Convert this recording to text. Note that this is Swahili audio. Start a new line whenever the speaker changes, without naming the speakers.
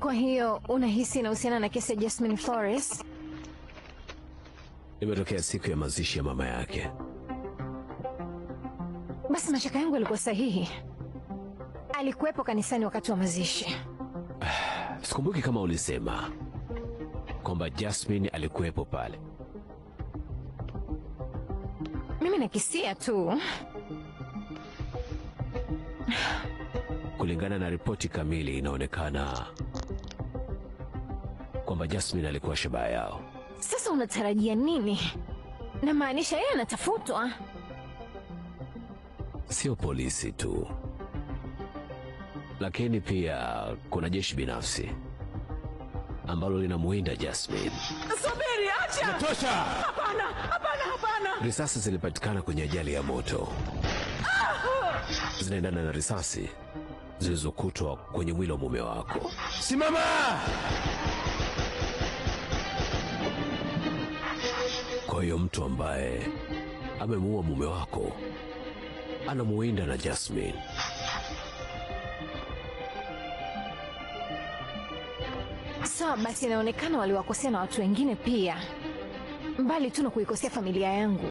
Kwa hiyo unahisi inahusiana na kesi ya Jasmine Flores?
Imetokea siku ya mazishi ya mama yake.
Basi mashaka yangu yalikuwa sahihi. Alikuwepo kanisani wakati wa mazishi.
Sikumbuki kama ulisema kwamba Jasmine alikuwepo pale.
Mimi nakisia tu.
Kulingana na ripoti kamili inaonekana kwamba Jasmine alikuwa shabaha yao.
Sasa unatarajia nini? Na maanisha yeye anatafutwa.
Sio polisi tu, lakini pia kuna jeshi binafsi ambalo linamuinda Jasmine.
Subiri, acha!
Natosha!
Hapana, hapana, hapana!
Risasi zilipatikana kwenye ajali ya moto. Zinaendana na risasi zilizokutwa kwenye mwili wa mume wako. Simama! Kwa hiyo mtu ambaye amemuua mume wako anamuinda na Jasmine.
Sawa, basi inaonekana waliwakosea na watu wengine pia, mbali tu na kuikosea familia yangu.